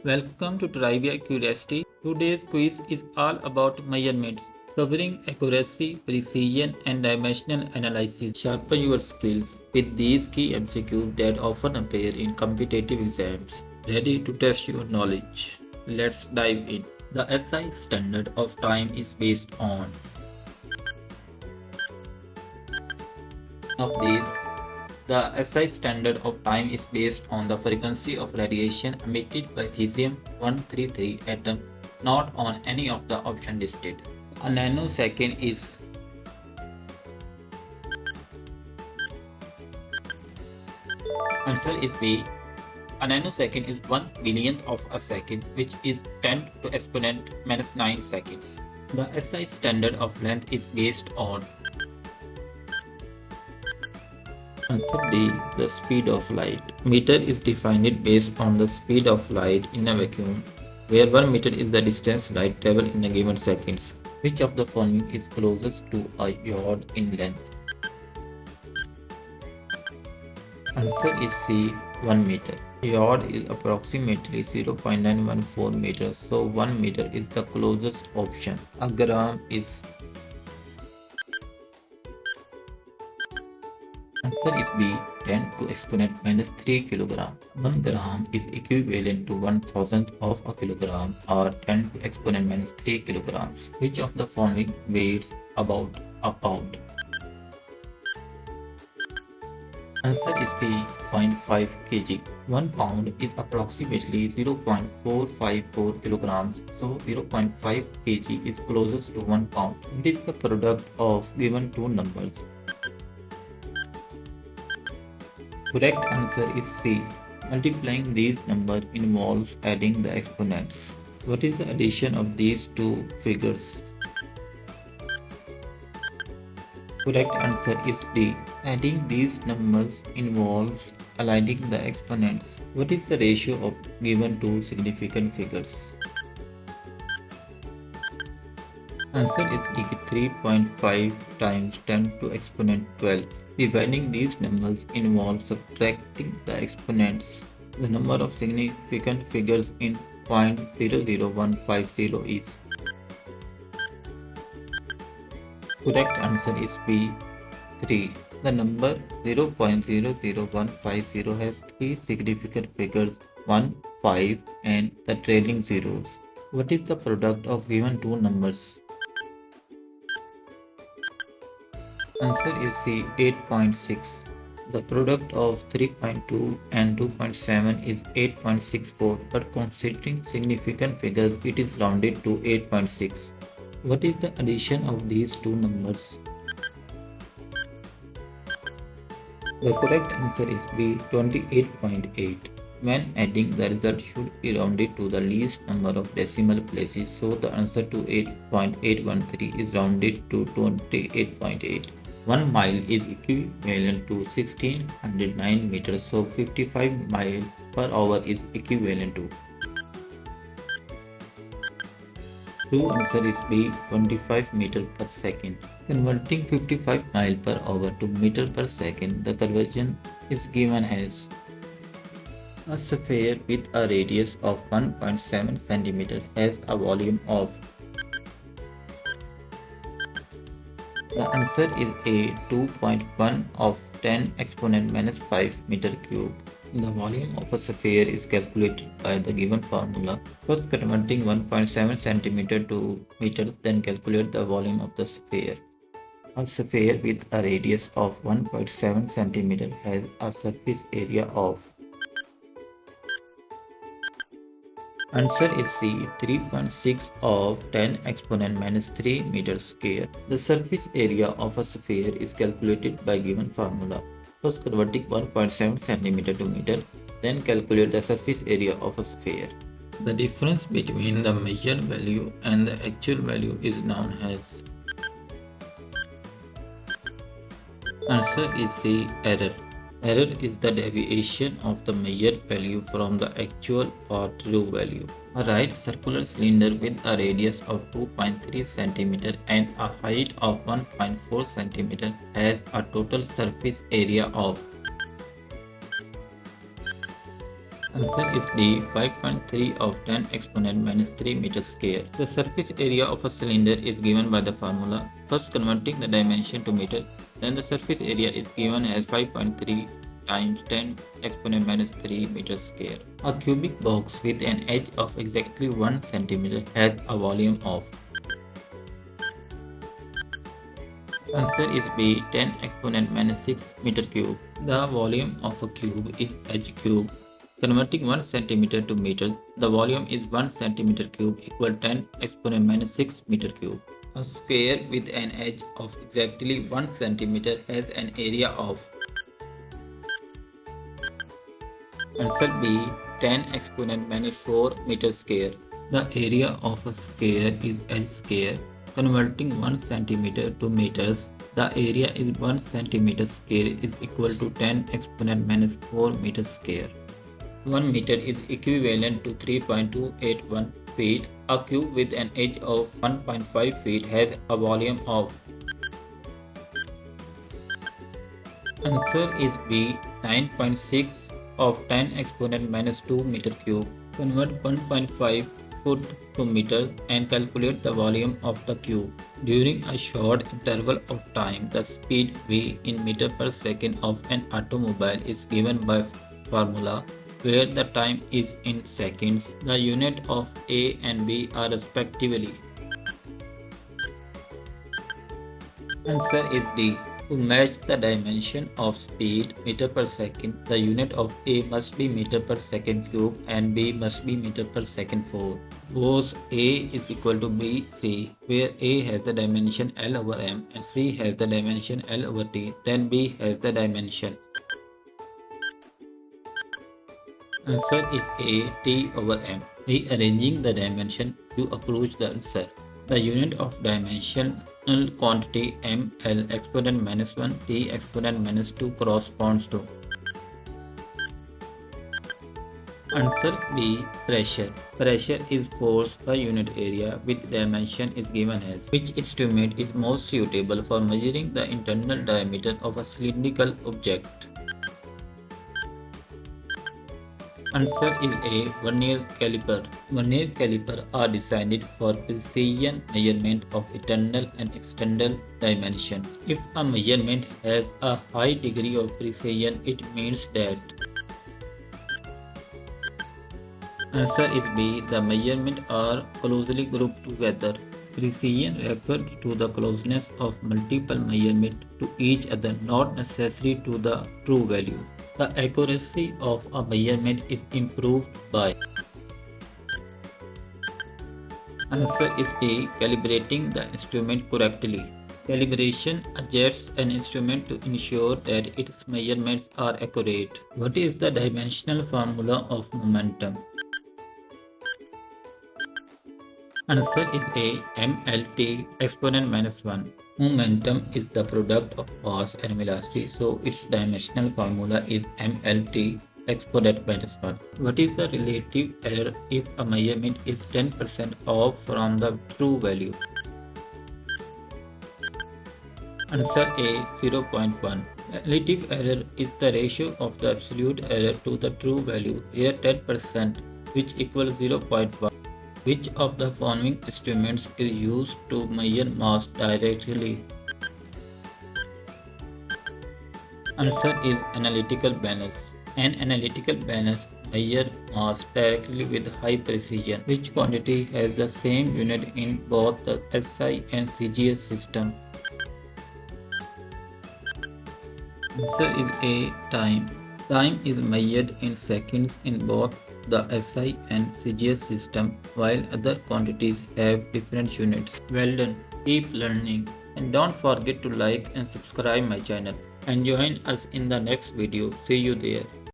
Welcome to Trivia Curiosity. Today's quiz is all about measurements, covering accuracy, precision, and dimensional analysis. Sharpen your skills with these key MCQs that often appear in competitive exams. Ready to test your knowledge? Let's dive in. The SI standard of time is based on of these. The SI standard of time is based on the frequency of radiation emitted by cesium-133 atom, not on any of the options listed. A nanosecond is answer is B. A nanosecond is 1 millionth of a second, which is 10 to exponent minus 9 seconds. The SI standard of length is based on answer D. The speed of light. Meter is defined based on the speed of light in a vacuum, where 1 meter is the distance light travels in a given seconds. Which of the following is closest to a yard in length? Answer is C. 1 meter. Yard is approximately 0.914 meters, so 1 meter is the closest option. A gram is answer is B. 10 to exponent minus 3 kilogram. 1 gram is equivalent to 1,000th of a kilogram or 10 to exponent minus 3 kilograms. Which of the following weighs about a pound? Answer is B. 0.5 kg. 1 pound is approximately 0.454 kilograms, so 0.5 kg is closest to 1 pound. It is the product of given two numbers. Correct answer is C. Multiplying these numbers involves adding the exponents. What is the addition of these two figures? Correct answer is D. Adding these numbers involves aligning the exponents. What is the ratio of given two significant figures? Answer is D. 3.5 times 10 to exponent 12. Dividing these numbers involves subtracting the exponents. The number of significant figures in 0.00150 is. Correct answer is B. 3. The number 0.00150 has three significant figures 1, 5 and the trailing zeros. What is the product of given two numbers? Answer is C. 8.6. The product of 3.2 and 2.7 is 8.64, but considering significant figures, it is rounded to 8.6. What is the addition of these two numbers? The correct answer is B. 28.8. When adding, the result should be rounded to the least number of decimal places, so the answer to 8.813 is rounded to 28.8. 1 mile is equivalent to 1609 meters, so 55 miles per hour is equivalent to. True answer is B. 25 meters per second. Converting 55 miles per hour to meter per second, the conversion is given as a sphere with a radius of 1.7 cm has a volume of. The answer is A. 2.1 of 10 exponent minus 5 meter cube. The volume of a sphere is calculated by the given formula. First converting 1.7 cm to meters, then calculate the volume of the sphere. A sphere with a radius of 1.7 cm has a surface area of. Answer is C. 3.6 of 10 exponent minus 3 meters square. The surface area of a sphere is calculated by given formula. First converting 1.7 cm to meter, then calculate the surface area of a sphere. The difference between the measured value and the actual value is known as. Answer is C. Error. Error is the deviation of the measured value from the actual or true value. A right circular cylinder with a radius of 2.3 cm and a height of 1.4 cm has a total surface area of. Answer is D, 5.3 of 10 exponent minus 3 meters square. The surface area of a cylinder is given by the formula. First converting the dimension to meter, then the surface area is given as 5.3 times 10 exponent minus 3 meters square. A cubic box with an edge of exactly 1 centimeter has a volume of. Answer is B, 10 exponent minus 6 meter cube. The volume of a cube is h cube. Converting 1 centimeter to meters, the volume is 1 centimeter cube equal 10 exponent minus 6 meter cube. A square with an edge of exactly 1 centimeter has an area of. Answer B, 10 exponent minus 4 meter square. The area of a square is h square. Converting 1 centimeter to meters, the area is 1 centimeter square is equal to 10 exponent minus 4 meters square. 1 meter is equivalent to 3.281 feet. A cube with an edge of 1.5 feet has a volume of. Answer is B, 9.6 of 10 exponent minus 2 meter cube. Convert 1.5 foot to meter and calculate the volume of the cube. During a short interval of time, the speed v in meter per second of an automobile is given by formula where the time is in seconds. The unit of A and B are respectively. Answer is D. To match the dimension of speed meter per second, the unit of A must be meter per second cube and B must be meter per second 4. Suppose A is equal to BC, where A has the dimension L over M and C has the dimension L over T, then B has the dimension. Answer is A, T over M. Rearranging the dimension to approach the answer. The unit of dimensional quantity M, L exponent minus 1, T exponent minus 2 corresponds to. Answer B, pressure. Pressure is force per unit area with dimension is given as. Which instrument is most suitable for measuring the internal diameter of a cylindrical object? Answer is A, vernier caliper. Vernier caliper are designed for precision measurement of internal and external dimensions. If a measurement has a high degree of precision, it means that. Answer is B, the measurements are closely grouped together. Precision refers to the closeness of multiple measurements to each other, not necessary to the true value. The accuracy of a measurement is improved by. Answer is D, calibrating the instrument correctly. Calibration adjusts an instrument to ensure that its measurements are accurate. What is the dimensional formula of momentum? Answer is A, MLT exponent minus 1. Momentum is the product of mass and velocity, so its dimensional formula is MLT exponent minus 1. What is the relative error if a measurement is 10% off from the true value? Answer A, 0.1. Relative error is the ratio of the absolute error to the true value, here 10%, which equals 0.1. Which of the following instruments is used to measure mass directly? Answer is analytical balance. An analytical balance measures mass directly with high precision. Which quantity has the same unit in both the SI and CGS system? Answer is A, time. Time is measured in seconds in both the SI and CGS system, while other quantities have different units. Well done. Keep learning and don't forget to like and subscribe my channel and join us in the next video. See you there.